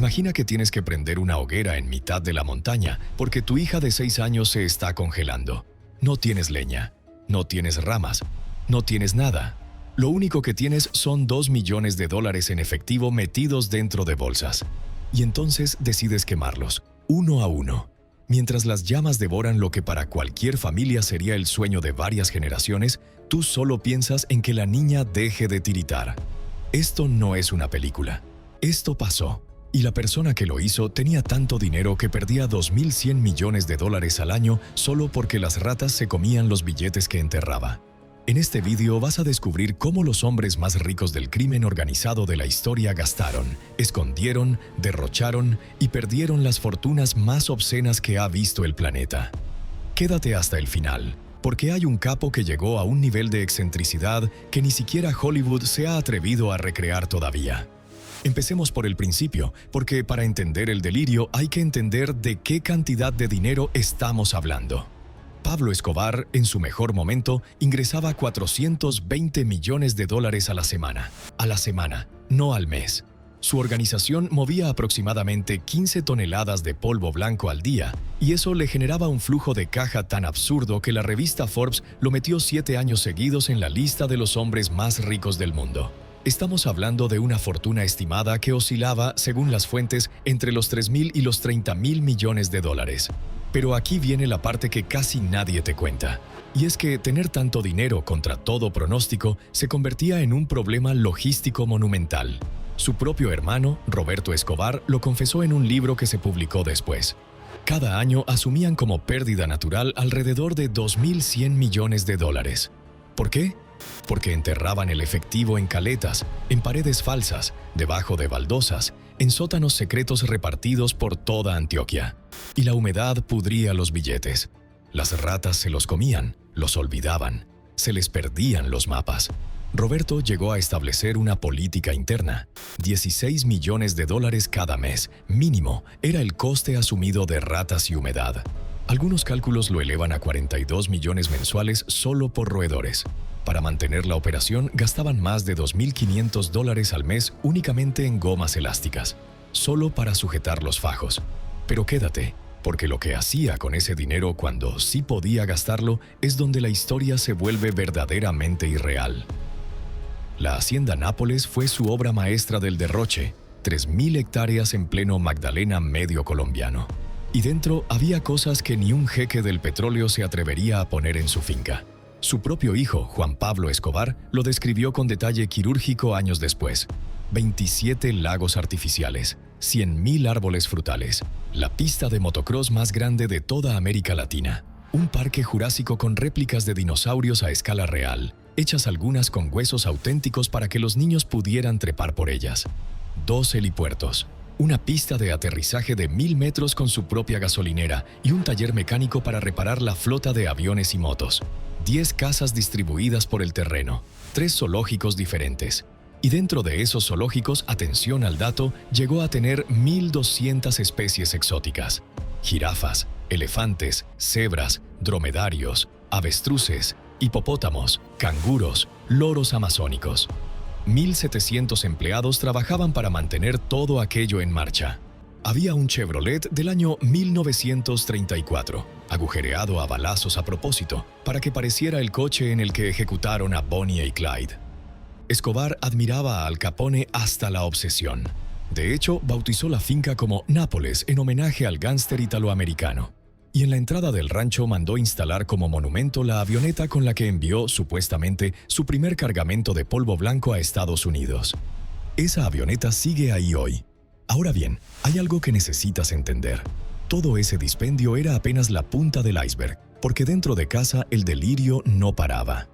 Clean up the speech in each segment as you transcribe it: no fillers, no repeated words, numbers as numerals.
Imagina que tienes que prender una hoguera en mitad de la montaña porque tu hija de 6 años se está congelando. No tienes leña, no tienes ramas, no tienes nada. Lo único que tienes son $2 millones en efectivo metidos dentro de bolsas. Y entonces decides quemarlos, uno a uno. Mientras las llamas devoran lo que para cualquier familia sería el sueño de varias generaciones, tú solo piensas en que la niña deje de tiritar. Esto no es una película. Esto pasó. Y la persona que lo hizo tenía tanto dinero que perdía $2.100 millones al año solo porque las ratas se comían los billetes que enterraba. En este vídeo vas a descubrir cómo los hombres más ricos del crimen organizado de la historia gastaron, escondieron, derrocharon y perdieron las fortunas más obscenas que ha visto el planeta. Quédate hasta el final, porque hay un capo que llegó a un nivel de excentricidad que ni siquiera Hollywood se ha atrevido a recrear todavía. Empecemos por el principio, porque para entender el delirio hay que entender de qué cantidad de dinero estamos hablando. Pablo Escobar, en su mejor momento, ingresaba $420 millones a la semana, no al mes. Su organización movía aproximadamente 15 toneladas de polvo blanco al día, y eso le generaba un flujo de caja tan absurdo que la revista Forbes lo metió 7 años seguidos en la lista de los hombres más ricos del mundo. Estamos hablando de una fortuna estimada que oscilaba, según las fuentes, entre los $3.000 y los $30.000 millones. Pero aquí viene la parte que casi nadie te cuenta. Y es que tener tanto dinero contra todo pronóstico se convertía en un problema logístico monumental. Su propio hermano, Roberto Escobar, lo confesó en un libro que se publicó después. Cada año asumían como pérdida natural alrededor de $2.100 millones. ¿Por qué? Porque enterraban el efectivo en caletas, en paredes falsas, debajo de baldosas, en sótanos secretos repartidos por toda Antioquia. Y la humedad pudría los billetes. Las ratas se los comían, los olvidaban, se les perdían los mapas. Roberto llegó a establecer una política interna. $16 millones cada mes, mínimo, era el coste asumido de ratas y humedad. Algunos cálculos lo elevan a 42 millones mensuales solo por roedores. Para mantener la operación gastaban más de $2.500 al mes únicamente en gomas elásticas, solo para sujetar los fajos. Pero quédate, porque lo que hacía con ese dinero cuando sí podía gastarlo es donde la historia se vuelve verdaderamente irreal. La Hacienda Nápoles fue su obra maestra del derroche, 3.000 hectáreas en pleno Magdalena medio colombiano. Y dentro había cosas que ni un jeque del petróleo se atrevería a poner en su finca. Su propio hijo, Juan Pablo Escobar, lo describió con detalle quirúrgico años después. 27 lagos artificiales, 100.000 árboles frutales, la pista de motocross más grande de toda América Latina, un parque jurásico con réplicas de dinosaurios a escala real, hechas algunas con huesos auténticos para que los niños pudieran trepar por ellas, 2 helipuertos, una pista de aterrizaje de 1.000 metros con su propia gasolinera y un taller mecánico para reparar la flota de aviones y motos, 10 casas distribuidas por el terreno, 3 zoológicos diferentes. Y dentro de esos zoológicos, atención al dato, llegó a tener 1.200 especies exóticas. Jirafas, elefantes, cebras, dromedarios, avestruces, hipopótamos, canguros, loros amazónicos. 1.700 empleados trabajaban para mantener todo aquello en marcha. Había un Chevrolet del año 1934, agujereado a balazos a propósito, para que pareciera el coche en el que ejecutaron a Bonnie y Clyde. Escobar admiraba a Al Capone hasta la obsesión. De hecho, bautizó la finca como Nápoles en homenaje al gángster italoamericano. Y en la entrada del rancho mandó instalar como monumento la avioneta con la que envió, supuestamente, su primer cargamento de polvo blanco a Estados Unidos. Esa avioneta sigue ahí hoy. Ahora bien, hay algo que necesitas entender. Todo ese dispendio era apenas la punta del iceberg, porque dentro de casa el delirio no paraba.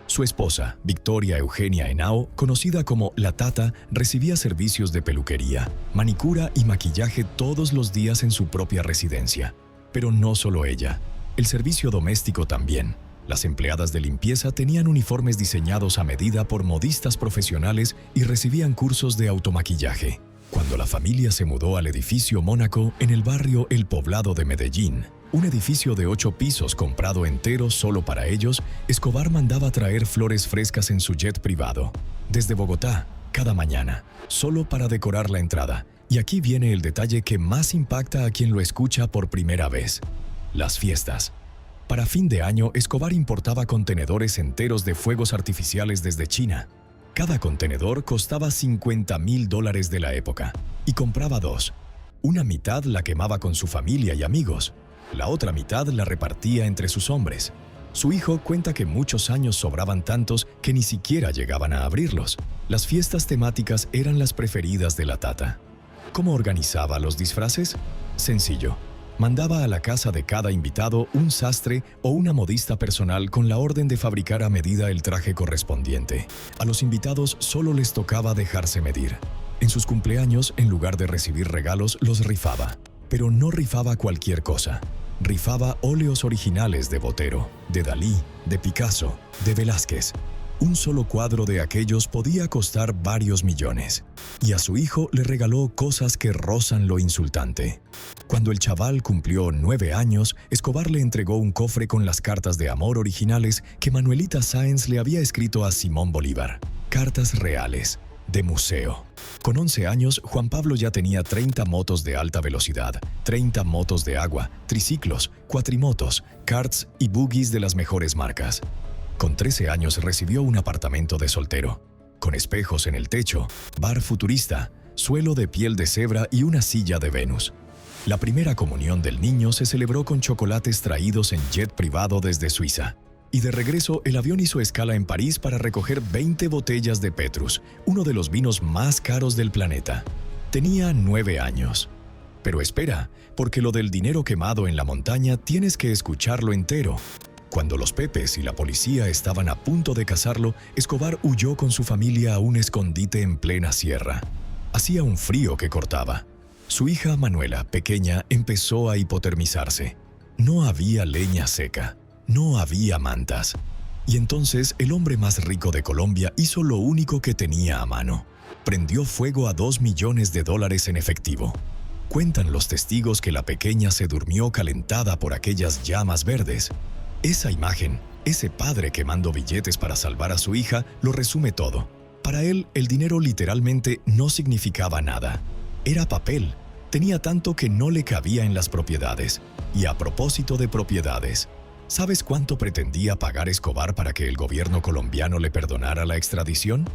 Su esposa, Victoria Eugenia Henao, conocida como La Tata, recibía servicios de peluquería, manicura y maquillaje todos los días en su propia residencia. Pero no solo ella, el servicio doméstico también. Las empleadas de limpieza tenían uniformes diseñados a medida por modistas profesionales y recibían cursos de automaquillaje. Cuando la familia se mudó al edificio Mónaco en el barrio El Poblado de Medellín, un edificio de 8 pisos comprado entero solo para ellos, Escobar mandaba traer flores frescas en su jet privado, desde Bogotá, cada mañana, solo para decorar la entrada, Y aquí viene el detalle que más impacta a quien lo escucha por primera vez: las fiestas. Para fin de año, Escobar importaba contenedores enteros de fuegos artificiales desde China. Cada contenedor costaba $50,000 de la época, y compraba dos. Una mitad la quemaba con su familia y amigos, la otra mitad la repartía entre sus hombres. Su hijo cuenta que muchos años sobraban tantos que ni siquiera llegaban a abrirlos. Las fiestas temáticas eran las preferidas de la Tata. ¿Cómo organizaba los disfraces? Sencillo. Mandaba a la casa de cada invitado un sastre o una modista personal con la orden de fabricar a medida el traje correspondiente. A los invitados solo les tocaba dejarse medir. En sus cumpleaños, en lugar de recibir regalos, los rifaba. Pero no rifaba cualquier cosa. Rifaba óleos originales de Botero, de Dalí, de Picasso, de Velázquez. Un solo cuadro de aquellos podía costar varios millones. Y a su hijo le regaló cosas que rozan lo insultante. Cuando el chaval cumplió 9 años, Escobar le entregó un cofre con las cartas de amor originales que Manuelita Sáenz le había escrito a Simón Bolívar. Cartas reales, de museo. Con 11 años, Juan Pablo ya tenía 30 motos de alta velocidad, 30 motos de agua, triciclos, cuatrimotos, karts y buggies de las mejores marcas. Con 13 años recibió un apartamento de soltero, con espejos en el techo, bar futurista, suelo de piel de cebra y una silla de Venus. La primera comunión del niño se celebró con chocolates traídos en jet privado desde Suiza. Y de regreso, el avión hizo escala en París para recoger 20 botellas de Petrus, uno de los vinos más caros del planeta. Tenía 9 años. Pero espera, porque lo del dinero quemado en la montaña tienes que escucharlo entero. Cuando los Pepes y la policía estaban a punto de cazarlo, Escobar huyó con su familia a un escondite en plena sierra. Hacía un frío que cortaba. Su hija Manuela, pequeña, empezó a hipotermizarse. No había leña seca, no había mantas. Y entonces el hombre más rico de Colombia hizo lo único que tenía a mano. Prendió fuego a $2 millones en efectivo. Cuentan los testigos que la pequeña se durmió calentada por aquellas llamas verdes. Esa imagen, ese padre quemando billetes para salvar a su hija, lo resume todo. Para él, el dinero literalmente no significaba nada. Era papel. Tenía tanto que no le cabía en las propiedades. Y a propósito de propiedades, ¿sabes cuánto pretendía pagar Escobar para que el gobierno colombiano le perdonara la extradición?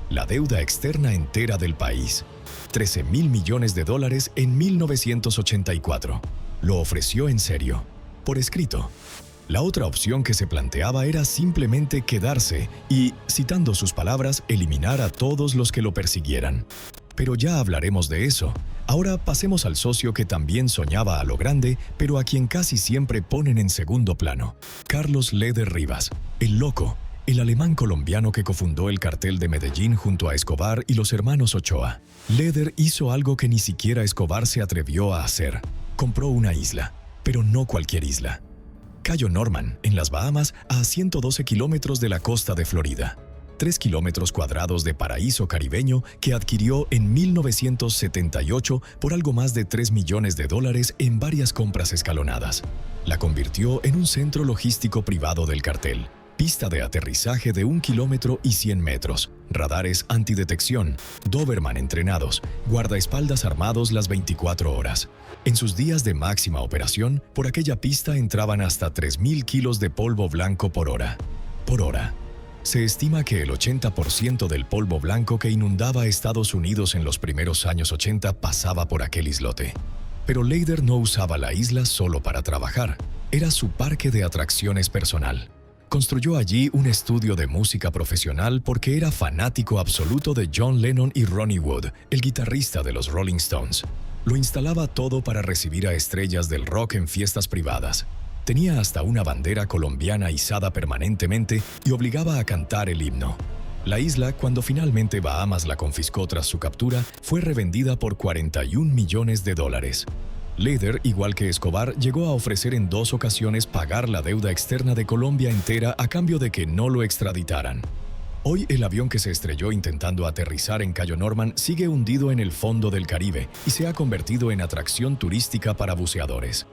La deuda externa entera del país. $13,000 millones en 1984. Lo ofreció en serio, por escrito. La otra opción que se planteaba era simplemente quedarse y, citando sus palabras, eliminar a todos los que lo persiguieran. Pero ya hablaremos de eso. Ahora pasemos al socio que también soñaba a lo grande, pero a quien casi siempre ponen en segundo plano. Carlos Leder Rivas, el loco, el alemán colombiano que cofundó el cartel de Medellín junto a Escobar y los hermanos Ochoa. Leder hizo algo que ni siquiera Escobar se atrevió a hacer. Compró una isla, pero no cualquier isla. Cayo Norman, en las Bahamas, a 112 kilómetros de la costa de Florida. 3 kilómetros cuadrados de paraíso caribeño que adquirió en 1978 por algo más de $3 millones en varias compras escalonadas. La convirtió en un centro logístico privado del cartel. Pista de aterrizaje de 1 kilómetro y 100 metros, radares antidetección, Doberman entrenados, guardaespaldas armados las 24 horas. En sus días de máxima operación, por aquella pista entraban hasta 3,000 kilos de polvo blanco por hora. Por hora. Se estima que el 80% del polvo blanco que inundaba Estados Unidos en los primeros años 80 pasaba por aquel islote. Pero Leder no usaba la isla solo para trabajar. Era su parque de atracciones personal. Construyó allí un estudio de música profesional porque era fanático absoluto de John Lennon y Ronnie Wood, el guitarrista de los Rolling Stones. Lo instalaba todo para recibir a estrellas del rock en fiestas privadas. Tenía hasta una bandera colombiana izada permanentemente y obligaba a cantar el himno. La isla, cuando finalmente Bahamas la confiscó tras su captura, fue revendida por $41 millones. Leder, igual que Escobar, llegó a ofrecer en 2 ocasiones pagar la deuda externa de Colombia entera a cambio de que no lo extraditaran. Hoy el avión que se estrelló intentando aterrizar en Cayo Norman sigue hundido en el fondo del Caribe y se ha convertido en atracción turística para buceadores.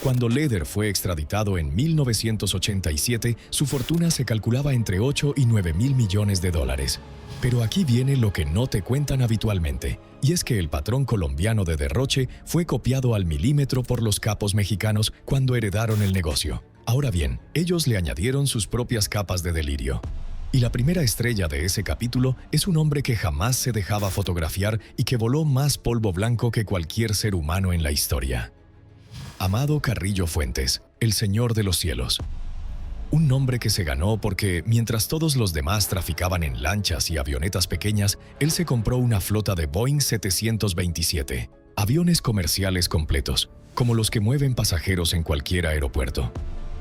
Cuando Leder fue extraditado en 1987, su fortuna se calculaba entre 8 y 9 mil millones de dólares. Pero aquí viene lo que no te cuentan habitualmente, y es que el patrón colombiano de derroche fue copiado al milímetro por los capos mexicanos cuando heredaron el negocio. Ahora bien, ellos le añadieron sus propias capas de delirio. Y la primera estrella de ese capítulo es un hombre que jamás se dejaba fotografiar y que voló más polvo blanco que cualquier ser humano en la historia. Amado Carrillo Fuentes, el Señor de los Cielos. Un nombre que se ganó porque, mientras todos los demás traficaban en lanchas y avionetas pequeñas, él se compró una flota de Boeing 727, aviones comerciales completos, como los que mueven pasajeros en cualquier aeropuerto.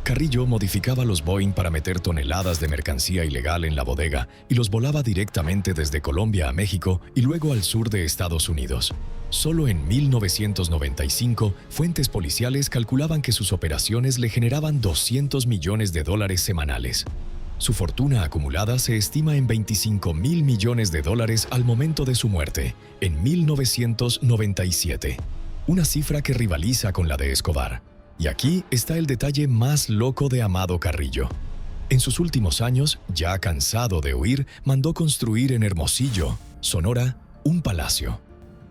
Carrillo modificaba los Boeing para meter toneladas de mercancía ilegal en la bodega y los volaba directamente desde Colombia a México y luego al sur de Estados Unidos. Solo en 1995, fuentes policiales calculaban que sus operaciones le generaban 200 millones de dólares semanales. Su fortuna acumulada se estima en 25 mil millones de dólares al momento de su muerte, en 1997. Una cifra que rivaliza con la de Escobar. Y aquí está el detalle más loco de Amado Carrillo. En sus últimos años, ya cansado de huir, mandó construir en Hermosillo, Sonora, un palacio.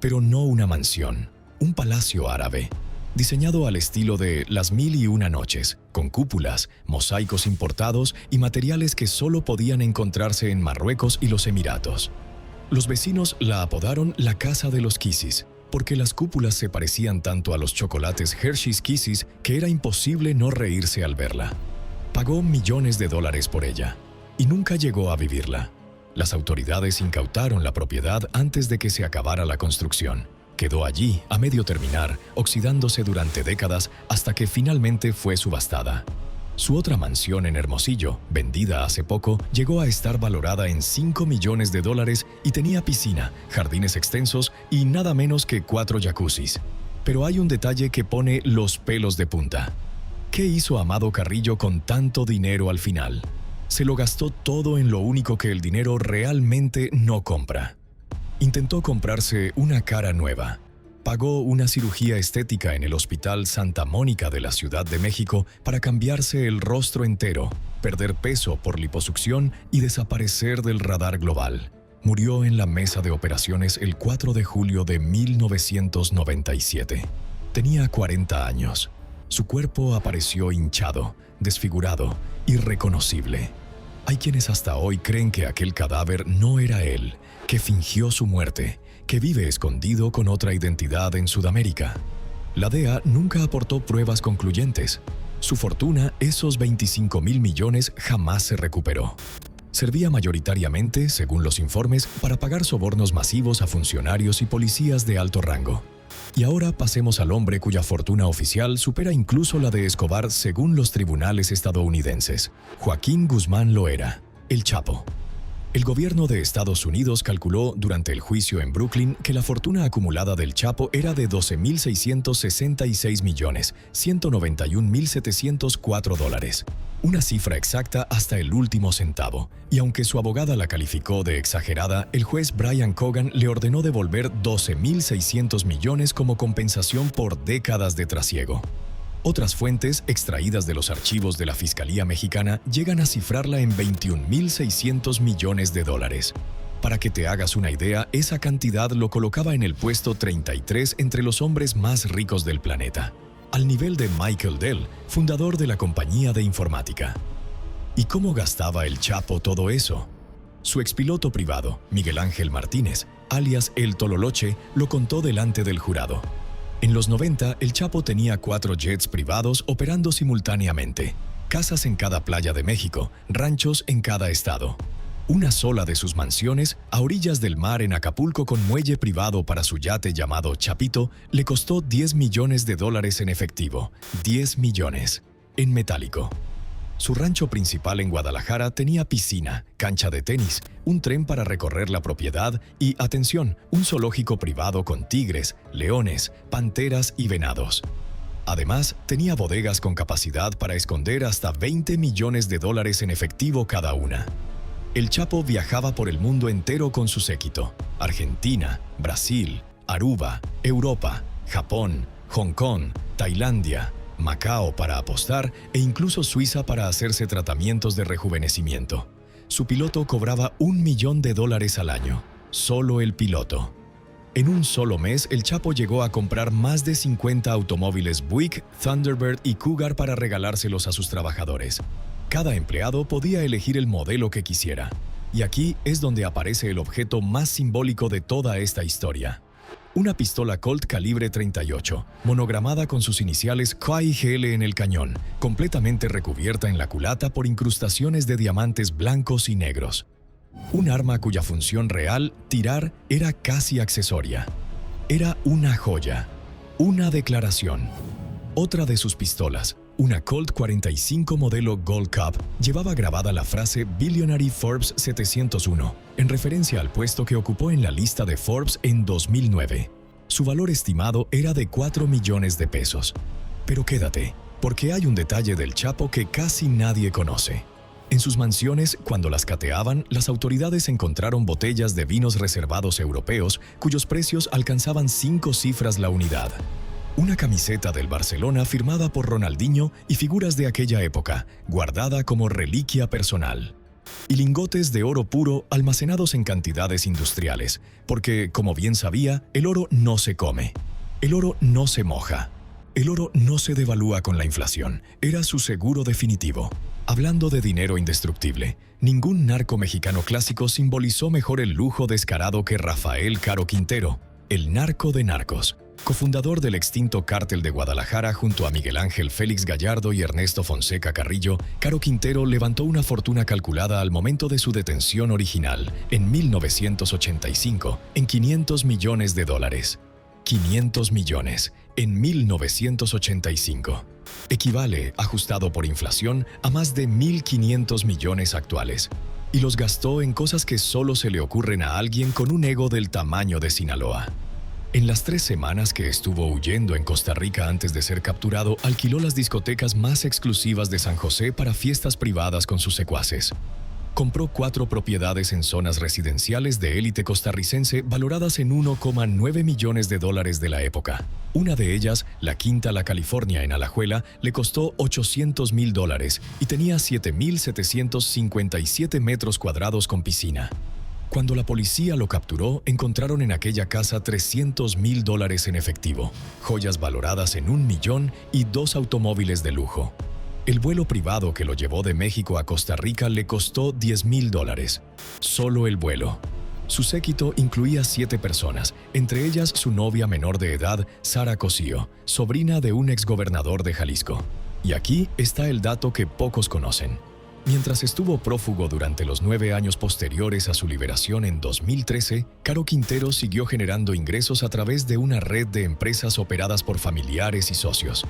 Pero no una mansión, un palacio árabe, diseñado al estilo de Las Mil y Una Noches, con cúpulas, mosaicos importados y materiales que solo podían encontrarse en Marruecos y los Emiratos. Los vecinos la apodaron la Casa de los Kisses, porque las cúpulas se parecían tanto a los chocolates Hershey's Kisses que era imposible no reírse al verla. Pagó millones de dólares por ella y nunca llegó a vivirla. Las autoridades incautaron la propiedad antes de que se acabara la construcción. Quedó allí, a medio terminar, oxidándose durante décadas hasta que finalmente fue subastada. Su otra mansión en Hermosillo, vendida hace poco, llegó a estar valorada en 5 millones de dólares y tenía piscina, jardines extensos y nada menos que 4 jacuzzis. Pero hay un detalle que pone los pelos de punta. ¿Qué hizo Amado Carrillo con tanto dinero al final? Se lo gastó todo en lo único que el dinero realmente no compra. Intentó comprarse una cara nueva. Pagó una cirugía estética en el Hospital Santa Mónica de la Ciudad de México para cambiarse el rostro entero, perder peso por liposucción y desaparecer del radar global. Murió en la mesa de operaciones el 4 de julio de 1997. Tenía 40 años. Su cuerpo apareció hinchado, desfigurado, irreconocible. Hay quienes hasta hoy creen que aquel cadáver no era él, que fingió su muerte, que vive escondido con otra identidad en Sudamérica. La DEA nunca aportó pruebas concluyentes. Su fortuna, esos 25 mil millones, jamás se recuperó. Servía mayoritariamente, según los informes, para pagar sobornos masivos a funcionarios y policías de alto rango. Y ahora pasemos al hombre cuya fortuna oficial supera incluso la de Escobar según los tribunales estadounidenses. Joaquín Guzmán Loera, el Chapo. El gobierno de Estados Unidos calculó durante el juicio en Brooklyn que la fortuna acumulada del Chapo era de 12.666.191.704 dólares. Una cifra exacta hasta el último centavo. Y aunque su abogada la calificó de exagerada, el juez Brian Cogan le ordenó devolver 12.600 millones como compensación por décadas de trasiego. Otras fuentes, extraídas de los archivos de la Fiscalía Mexicana, llegan a cifrarla en 21.600 millones de dólares. Para que te hagas una idea, esa cantidad lo colocaba en el puesto 33 entre los hombres más ricos del planeta, al nivel de Michael Dell, fundador de la compañía de informática. ¿Y cómo gastaba el Chapo todo eso? Su expiloto privado, Miguel Ángel Martínez, alias El Tololoche, lo contó delante del jurado. En los 90, el Chapo tenía 4 jets privados operando simultáneamente, casas en cada playa de México, ranchos en cada estado. Una sola de sus mansiones, a orillas del mar en Acapulco con muelle privado para su yate llamado Chapito, le costó 10 millones de dólares en efectivo, 10 millones, en metálico. Su rancho principal en Guadalajara tenía piscina, cancha de tenis, un tren para recorrer la propiedad y, atención, un zoológico privado con tigres, leones, panteras y venados. Además, tenía bodegas con capacidad para esconder hasta 20 millones de dólares en efectivo cada una. El Chapo viajaba por el mundo entero con su séquito: Argentina, Brasil, Aruba, Europa, Japón, Hong Kong, Tailandia, Macao para apostar e incluso Suiza para hacerse tratamientos de rejuvenecimiento. Su piloto cobraba $1 millón al año. Solo el piloto. En un solo mes, el Chapo llegó a comprar más de 50 automóviles Buick, Thunderbird y Cougar para regalárselos a sus trabajadores. Cada empleado podía elegir el modelo que quisiera. Y aquí es donde aparece el objeto más simbólico de toda esta historia. Una pistola Colt calibre 38, monogramada con sus iniciales KIGL en el cañón, completamente recubierta en la culata por incrustaciones de diamantes blancos y negros. Un arma cuya función real, tirar, era casi accesoria. Era una joya, una declaración. Otra de sus pistolas, una Colt 45 modelo Gold Cup, llevaba grabada la frase Billionaire Forbes 701, en referencia al puesto que ocupó en la lista de Forbes en 2009. Su valor estimado era de 4 millones de pesos. Pero quédate, porque hay un detalle del Chapo que casi nadie conoce. En sus mansiones, cuando las cateaban, las autoridades encontraron botellas de vinos reservados europeos cuyos precios alcanzaban 5 cifras la unidad. Una camiseta del Barcelona firmada por Ronaldinho y figuras de aquella época, guardada como reliquia personal. Y lingotes de oro puro almacenados en cantidades industriales, porque, como bien sabía, el oro no se come. El oro no se moja. El oro no se devalúa con la inflación. Era su seguro definitivo. Hablando de dinero indestructible, ningún narco mexicano clásico simbolizó mejor el lujo descarado que Rafael Caro Quintero, el narco de narcos. Cofundador del extinto Cártel de Guadalajara junto a Miguel Ángel Félix Gallardo y Ernesto Fonseca Carrillo, Caro Quintero levantó una fortuna calculada al momento de su detención original, en 1985, en $500 millones. 500 millones, en 1985. Equivale, ajustado por inflación, a más de 1.500 millones actuales. Y los gastó en cosas que solo se le ocurren a alguien con un ego del tamaño de Sinaloa. En las 3 semanas que estuvo huyendo en Costa Rica antes de ser capturado, alquiló las discotecas más exclusivas de San José para fiestas privadas con sus secuaces. Compró 4 propiedades en zonas residenciales de élite costarricense valoradas en $1,9 millones de la época. Una de ellas, la Quinta La California en Alajuela, le costó $800,000 y tenía 7,757 metros cuadrados con piscina. Cuando la policía lo capturó, encontraron en aquella casa $300,000 en efectivo, joyas valoradas en $1 millón y 2 automóviles de lujo. El vuelo privado que lo llevó de México a Costa Rica le costó $10,000. Solo el vuelo. Su séquito incluía 7 personas, entre ellas su novia menor de edad, Sara Cosío, sobrina de un exgobernador de Jalisco. Y aquí está el dato que pocos conocen. Mientras estuvo prófugo durante los 9 años posteriores a su liberación en 2013, Caro Quintero siguió generando ingresos a través de una red de empresas operadas por familiares y socios.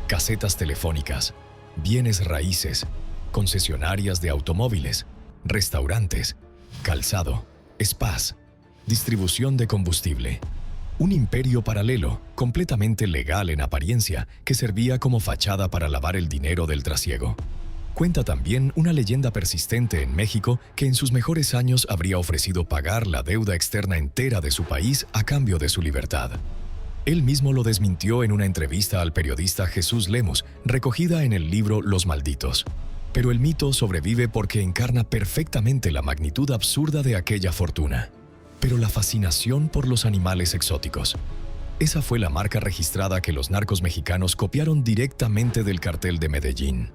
Casetas telefónicas, bienes raíces, concesionarias de automóviles, restaurantes, calzado, spas, distribución de combustible. Un imperio paralelo, completamente legal en apariencia, que servía como fachada para lavar el dinero del trasiego. Cuenta también una leyenda persistente en México que en sus mejores años habría ofrecido pagar la deuda externa entera de su país a cambio de su libertad. Él mismo lo desmintió en una entrevista al periodista Jesús Lemus, recogida en el libro Los Malditos. Pero el mito sobrevive porque encarna perfectamente la magnitud absurda de aquella fortuna. Pero la fascinación por los animales exóticos. Esa fue la marca registrada que los narcos mexicanos copiaron directamente del cartel de Medellín.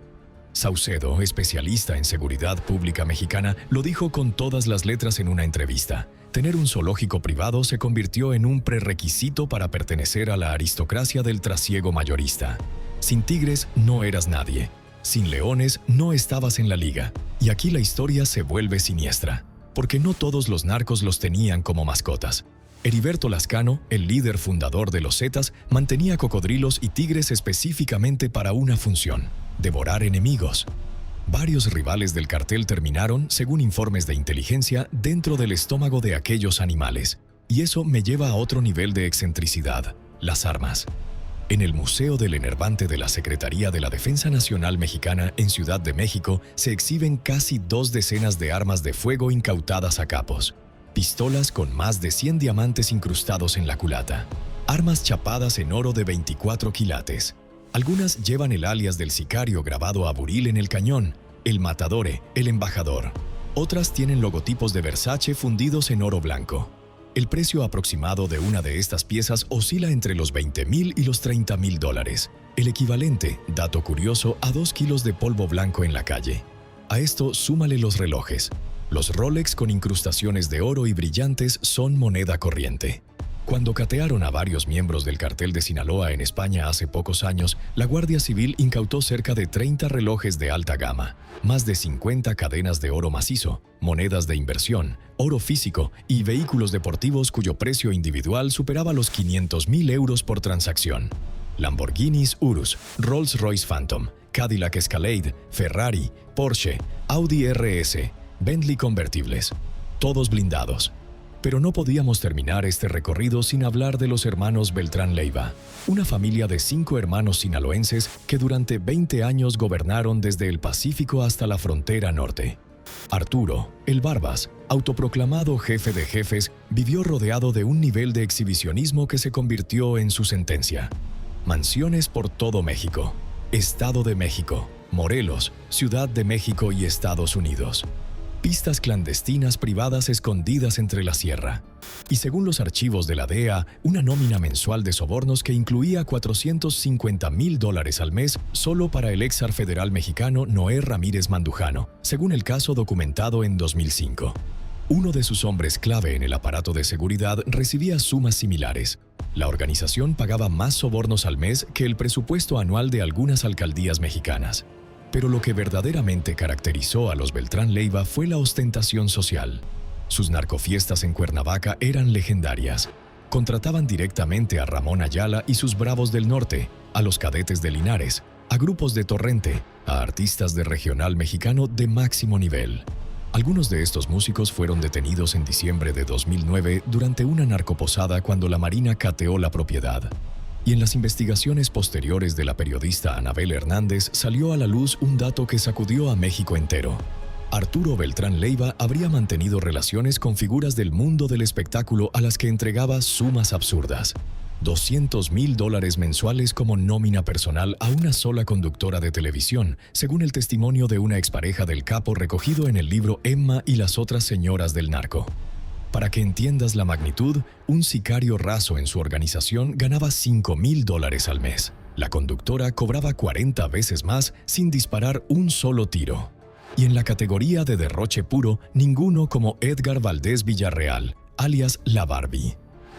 Saucedo, especialista en seguridad pública mexicana, lo dijo con todas las letras en una entrevista. Tener un zoológico privado se convirtió en un prerequisito para pertenecer a la aristocracia del trasiego mayorista. Sin tigres no eras nadie. Sin leones no estabas en la liga. Y aquí la historia se vuelve siniestra, porque no todos los narcos los tenían como mascotas. Heriberto Lascano, el líder fundador de los Zetas, mantenía cocodrilos y tigres específicamente para una función: devorar enemigos. Varios rivales del cartel terminaron, según informes de inteligencia, dentro del estómago de aquellos animales. Y eso me lleva a otro nivel de excentricidad: las armas. En el Museo del Enervante de la Secretaría de la Defensa Nacional Mexicana en Ciudad de México se exhiben casi 2 decenas de armas de fuego incautadas a capos. Pistolas con más de 100 diamantes incrustados en la culata. Armas chapadas en oro de 24 quilates. Algunas llevan el alias del sicario grabado a buril en el cañón, el matadore, el embajador. Otras tienen logotipos de Versace fundidos en oro blanco. El precio aproximado de una de estas piezas oscila entre los $20,000 y los $30,000, el equivalente, dato curioso, a 2 kilos de polvo blanco en la calle. A esto súmale los relojes. Los Rolex con incrustaciones de oro y brillantes son moneda corriente. Cuando catearon a varios miembros del cartel de Sinaloa en España hace pocos años, la Guardia Civil incautó cerca de 30 relojes de alta gama, más de 50 cadenas de oro macizo, monedas de inversión, oro físico y vehículos deportivos cuyo precio individual superaba los 500,000 euros por transacción. Lamborghinis Urus, Rolls-Royce Phantom, Cadillac Escalade, Ferrari, Porsche, Audi RS, Bentley convertibles, todos blindados. Pero no podíamos terminar este recorrido sin hablar de los hermanos Beltrán Leiva, una familia de 5 hermanos sinaloenses que durante 20 años gobernaron desde el Pacífico hasta la frontera norte. Arturo, el Barbas, autoproclamado jefe de jefes, vivió rodeado de un nivel de exhibicionismo que se convirtió en su sentencia. Mansiones por todo México, Estado de México, Morelos, Ciudad de México y Estados Unidos. Pistas clandestinas privadas escondidas entre la sierra. Y según los archivos de la DEA, una nómina mensual de sobornos que incluía $450,000 al mes solo para el ex zar federal mexicano Noé Ramírez Mandujano, según el caso documentado en 2005. Uno de sus hombres clave en el aparato de seguridad recibía sumas similares. La organización pagaba más sobornos al mes que el presupuesto anual de algunas alcaldías mexicanas. Pero lo que verdaderamente caracterizó a los Beltrán Leiva fue la ostentación social. Sus narcofiestas en Cuernavaca eran legendarias. Contrataban directamente a Ramón Ayala y sus Bravos del Norte, a los Cadetes de Linares, a grupos de Torrente, a artistas de regional mexicano de máximo nivel. Algunos de estos músicos fueron detenidos en diciembre de 2009 durante una narcoposada cuando la Marina cateó la propiedad. Y en las investigaciones posteriores de la periodista Anabel Hernández salió a la luz un dato que sacudió a México entero. Arturo Beltrán Leiva habría mantenido relaciones con figuras del mundo del espectáculo a las que entregaba sumas absurdas. $200,000 mensuales como nómina personal a una sola conductora de televisión, según el testimonio de una expareja del capo recogido en el libro Emma y las otras señoras del narco. Para que entiendas la magnitud, un sicario raso en su organización ganaba $5,000 al mes. La conductora cobraba 40 veces más sin disparar un solo tiro. Y en la categoría de derroche puro, ninguno como Edgar Valdés Villarreal, alias La Barbie.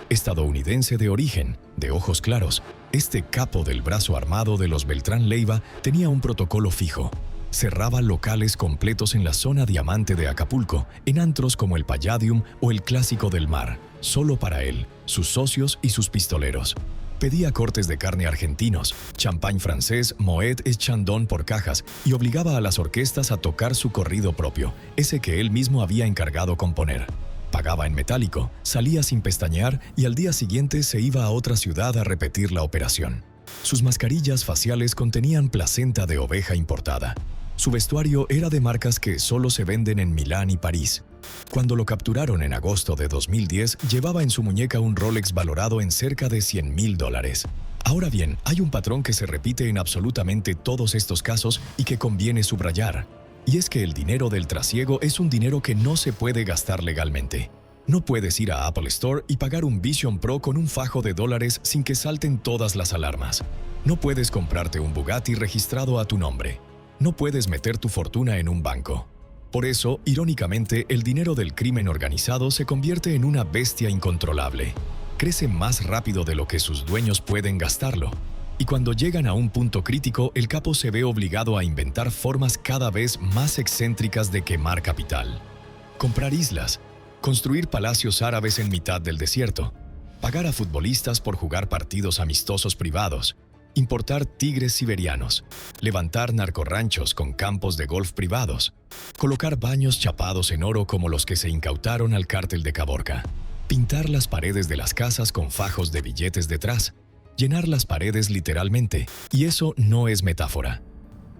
Estadounidense de origen, de ojos claros, este capo del brazo armado de los Beltrán Leiva tenía un protocolo fijo. Cerraba locales completos en la zona diamante de Acapulco, en antros como el Palladium o el Clásico del Mar, solo para él, sus socios y sus pistoleros. Pedía cortes de carne argentinos, champán francés, Moet et Chandon por cajas y obligaba a las orquestas a tocar su corrido propio, ese que él mismo había encargado componer. Pagaba en metálico, salía sin pestañear y al día siguiente se iba a otra ciudad a repetir la operación. Sus mascarillas faciales contenían placenta de oveja importada. Su vestuario era de marcas que solo se venden en Milán y París. Cuando lo capturaron en agosto de 2010, llevaba en su muñeca un Rolex valorado en cerca de $100,000. Ahora bien, hay un patrón que se repite en absolutamente todos estos casos y que conviene subrayar. Y es que el dinero del trasiego es un dinero que no se puede gastar legalmente. No puedes ir a Apple Store y pagar un Vision Pro con un fajo de dólares sin que salten todas las alarmas. No puedes comprarte un Bugatti registrado a tu nombre. No puedes meter tu fortuna en un banco. Por eso, irónicamente, el dinero del crimen organizado se convierte en una bestia incontrolable. Crece más rápido de lo que sus dueños pueden gastarlo. Y cuando llegan a un punto crítico, el capo se ve obligado a inventar formas cada vez más excéntricas de quemar capital. Comprar islas, construir palacios árabes en mitad del desierto, pagar a futbolistas por jugar partidos amistosos privados, importar tigres siberianos, levantar narcorranchos con campos de golf privados, colocar baños chapados en oro como los que se incautaron al cártel de Caborca, pintar las paredes de las casas con fajos de billetes detrás, llenar las paredes literalmente, y eso no es metáfora.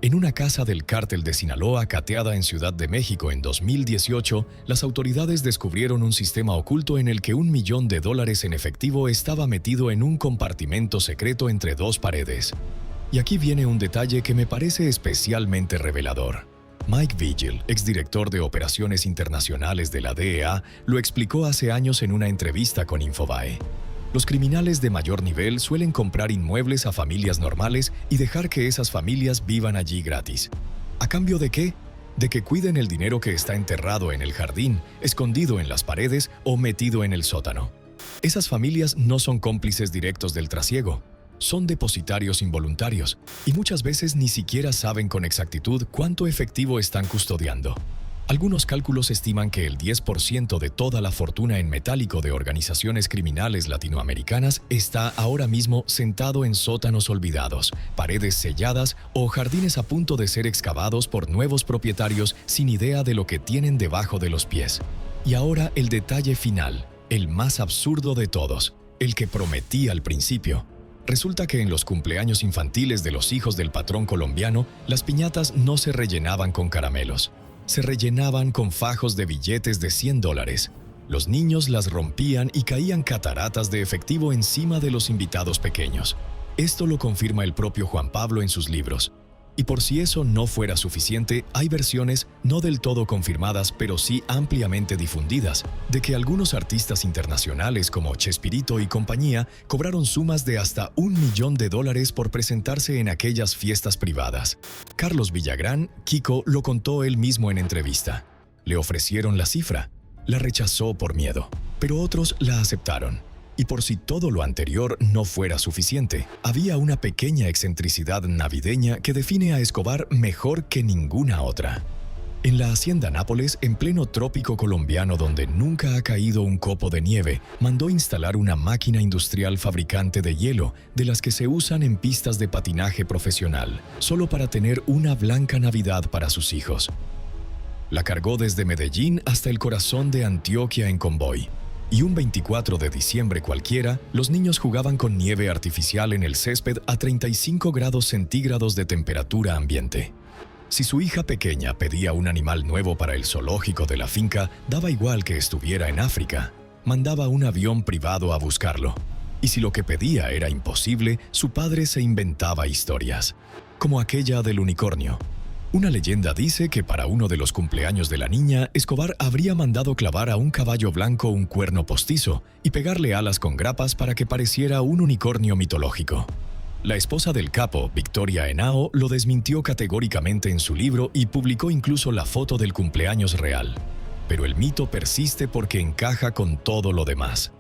En una casa del cártel de Sinaloa cateada en Ciudad de México en 2018, las autoridades descubrieron un sistema oculto en el que $1 millón en efectivo estaba metido en un compartimento secreto entre 2 paredes. Y aquí viene un detalle que me parece especialmente revelador. Mike Vigil, exdirector de Operaciones Internacionales de la DEA, lo explicó hace años en una entrevista con Infobae. Los criminales de mayor nivel suelen comprar inmuebles a familias normales y dejar que esas familias vivan allí gratis. ¿A cambio de qué? De que cuiden el dinero que está enterrado en el jardín, escondido en las paredes o metido en el sótano. Esas familias no son cómplices directos del trasiego. Son depositarios involuntarios y muchas veces ni siquiera saben con exactitud cuánto efectivo están custodiando. Algunos cálculos estiman que el 10% de toda la fortuna en metálico de organizaciones criminales latinoamericanas está ahora mismo sentado en sótanos olvidados, paredes selladas o jardines a punto de ser excavados por nuevos propietarios sin idea de lo que tienen debajo de los pies. Y ahora el detalle final, el más absurdo de todos, el que prometí al principio. Resulta que en los cumpleaños infantiles de los hijos del patrón colombiano, las piñatas no se rellenaban con caramelos. Se rellenaban con fajos de billetes de $100. Los niños las rompían y caían cataratas de efectivo encima de los invitados pequeños. Esto lo confirma el propio Juan Pablo en sus libros. Y por si eso no fuera suficiente, hay versiones no del todo confirmadas, pero sí ampliamente difundidas, de que algunos artistas internacionales como Chespirito y compañía cobraron sumas de hasta $1 millón por presentarse en aquellas fiestas privadas. Carlos Villagrán, Kiko, lo contó él mismo en entrevista. Le ofrecieron la cifra, la rechazó por miedo, pero otros la aceptaron. Y por si todo lo anterior no fuera suficiente, había una pequeña excentricidad navideña que define a Escobar mejor que ninguna otra. En la hacienda Nápoles, en pleno trópico colombiano donde nunca ha caído un copo de nieve, mandó instalar una máquina industrial fabricante de hielo, de las que se usan en pistas de patinaje profesional, solo para tener una blanca Navidad para sus hijos. La cargó desde Medellín hasta el corazón de Antioquia en convoy. Y un 24 de diciembre cualquiera, los niños jugaban con nieve artificial en el césped a 35 grados centígrados de temperatura ambiente. Si su hija pequeña pedía un animal nuevo para el zoológico de la finca, daba igual que estuviera en África. Mandaba un avión privado a buscarlo. Y si lo que pedía era imposible, su padre se inventaba historias, como aquella del unicornio. Una leyenda dice que para uno de los cumpleaños de la niña, Escobar habría mandado clavar a un caballo blanco un cuerno postizo y pegarle alas con grapas para que pareciera un unicornio mitológico. La esposa del capo, Victoria Henao, lo desmintió categóricamente en su libro y publicó incluso la foto del cumpleaños real. Pero el mito persiste porque encaja con todo lo demás.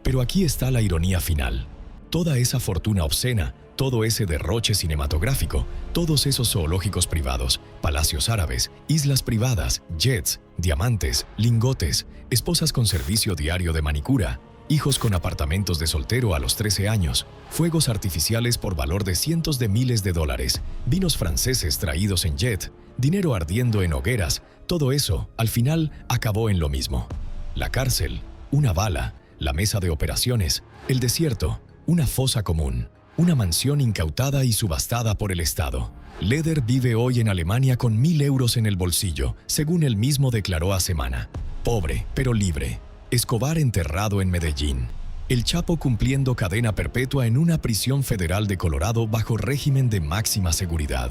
Pero aquí está la ironía final. Toda esa fortuna obscena, todo ese derroche cinematográfico, todos esos zoológicos privados, palacios árabes, islas privadas, jets, diamantes, lingotes, esposas con servicio diario de manicura, hijos con apartamentos de soltero a los 13 años, fuegos artificiales por valor de cientos de miles de dólares, vinos franceses traídos en jet, dinero ardiendo en hogueras, todo eso, al final, acabó en lo mismo. La cárcel, una bala, la mesa de operaciones, el desierto, una fosa común. Una mansión incautada y subastada por el Estado. Leder vive hoy en Alemania con 1.000 euros en el bolsillo, según él mismo declaró a Semana. Pobre, pero libre. Escobar enterrado en Medellín. El Chapo cumpliendo cadena perpetua en una prisión federal de Colorado bajo régimen de máxima seguridad.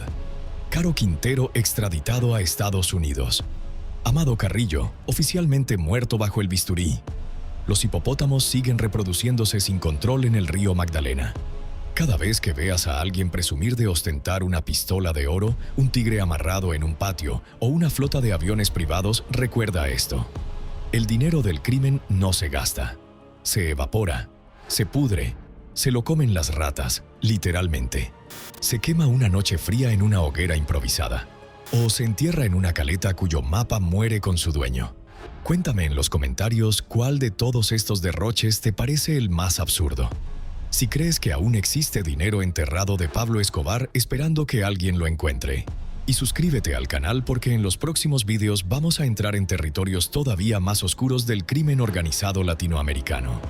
Caro Quintero extraditado a Estados Unidos. Amado Carrillo, oficialmente muerto bajo el bisturí. Los hipopótamos siguen reproduciéndose sin control en el río Magdalena. Cada vez que veas a alguien presumir de ostentar una pistola de oro, un tigre amarrado en un patio o una flota de aviones privados, recuerda esto. El dinero del crimen no se gasta. Se evapora, se pudre, se lo comen las ratas, literalmente. Se quema una noche fría en una hoguera improvisada. O se entierra en una caleta cuyo mapa muere con su dueño. Cuéntame en los comentarios cuál de todos estos derroches te parece el más absurdo. Si crees que aún existe dinero enterrado de Pablo Escobar esperando que alguien lo encuentre. Y suscríbete al canal porque en los próximos videos vamos a entrar en territorios todavía más oscuros del crimen organizado latinoamericano.